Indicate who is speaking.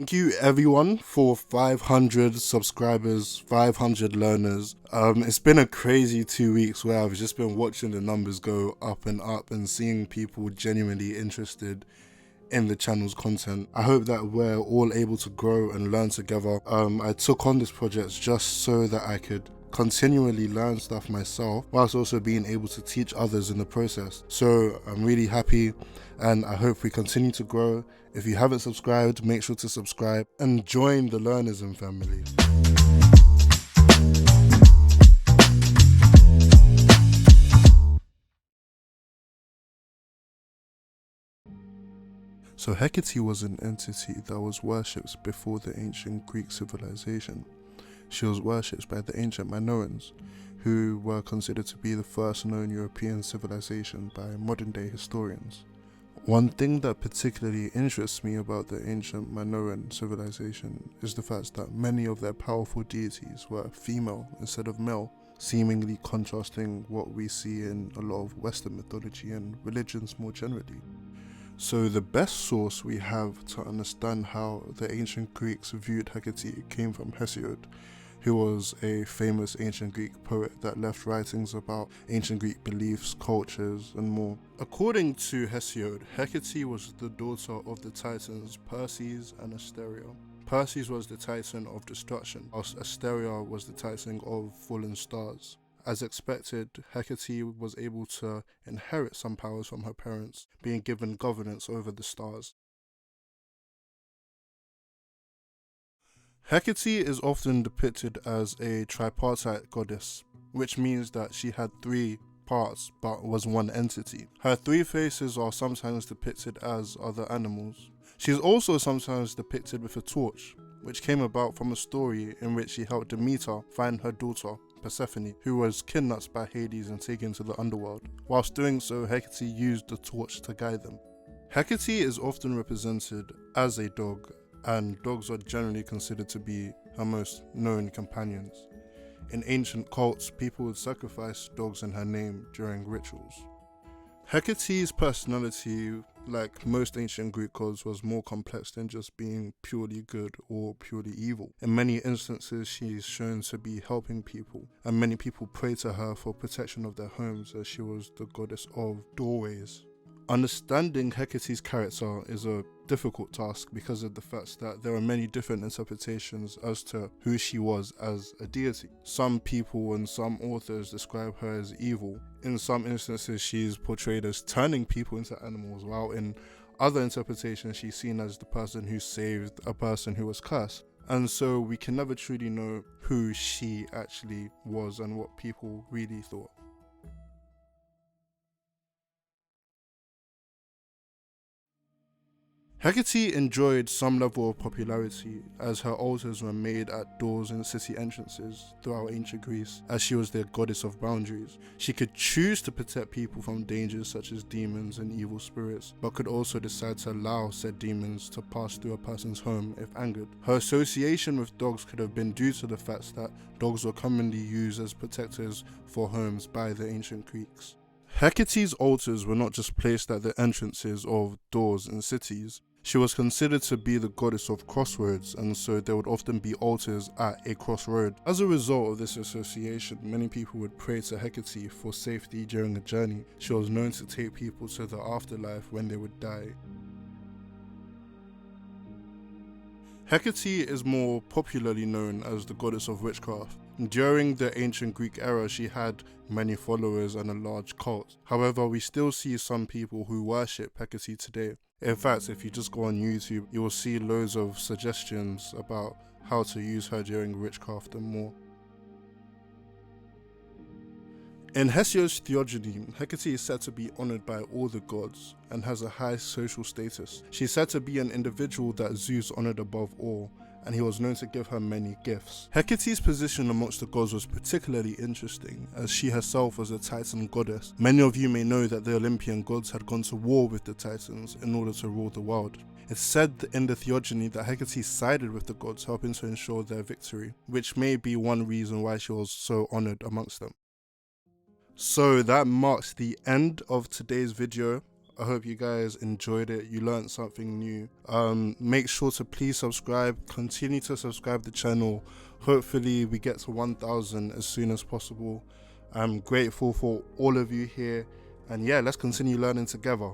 Speaker 1: Thank you everyone for 500 subscribers, 500 learners. It's been a crazy 2 weeks where I've just been watching the numbers go up and seeing people genuinely interested in the channel's content. I hope that we're all able to grow and learn together. I took on this project just so that I could continually learn stuff myself whilst also being able to teach others in the process. So I'm really happy and I hope we continue to grow. If you haven't subscribed, make sure to subscribe and join the Learnism family. So Hecate was an entity that was worshipped before the ancient Greek civilization. She was worshipped by the ancient Minoans, who were considered to be the first known European civilization by modern-day historians. One thing that particularly interests me about the ancient Minoan civilization is the fact that many of their powerful deities were female instead of male, seemingly contrasting what we see in a lot of Western mythology and religions more generally. So the best source we have to understand how the ancient Greeks viewed Hecate came from Hesiod, who was a famous ancient Greek poet that left writings about ancient Greek beliefs, cultures, and more. According to Hesiod, Hecate was the daughter of the titans Perses and Asteria. Perses was the titan of destruction, whilst Asteria was the titan of fallen stars. As expected, Hecate was able to inherit some powers from her parents, being given governance over the stars. Hecate is often depicted as a tripartite goddess, which means that she had three parts but was one entity. Her three faces are sometimes depicted as other animals. She is also sometimes depicted with a torch, which came about from a story in which she helped Demeter find her daughter, Persephone, who was kidnapped by Hades and taken to the underworld. Whilst doing so, Hecate used the torch to guide them. Hecate is often represented as a dog, and dogs are generally considered to be her most known companions. In ancient cults, people would sacrifice dogs in her name during rituals. Hecate's personality, like most ancient Greek gods, was more complex than just being purely good or purely evil. In many instances, she is shown to be helping people, and many people pray to her for protection of their homes, as she was the goddess of doorways. Understanding Hecate's character is a difficult task because of the fact that there are many different interpretations as to who she was as a deity. Some people and some authors describe her as evil. In some instances, she is portrayed as turning people into animals, while in other interpretations, she's seen as the person who saved a person who was cursed. And so we can never truly know who she actually was and what people really thought. Hecate enjoyed some level of popularity as her altars were made at doors and city entrances throughout ancient Greece, as she was the goddess of boundaries. She could choose to protect people from dangers such as demons and evil spirits, but could also decide to allow said demons to pass through a person's home if angered. Her association with dogs could have been due to the fact that dogs were commonly used as protectors for homes by the ancient Greeks. Hecate's altars were not just placed at the entrances of doors in cities. She was considered to be the goddess of crossroads, and so there would often be altars at a crossroad. As a result of this association, many people would pray to Hecate for safety during a journey. She was known to take people to the afterlife when they would die. Hecate is more popularly known as the goddess of witchcraft. During the ancient Greek era, she had many followers and a large cult. However, we still see some people who worship Hecate today. In fact, if you just go on YouTube, you will see loads of suggestions about how to use her during witchcraft and more. In Hesiod's theogony, Hecate is said to be honoured by all the gods and has a high social status. She is said to be an individual that Zeus honoured above all, and he was known to give her many gifts. Hecate's position amongst the gods was particularly interesting, as she herself was a Titan goddess. Many of you may know that the Olympian gods had gone to war with the Titans in order to rule the world. It's said in the theogony that Hecate sided with the gods, helping to ensure their victory, which may be one reason why she was so honoured amongst them. So that marks the end of today's video. I hope you guys enjoyed it. You learned something new. Make sure to please subscribe. Continue to subscribe to the channel. Hopefully we get to 1,000 as soon as possible. I'm grateful for all of you here. And yeah, let's continue learning together.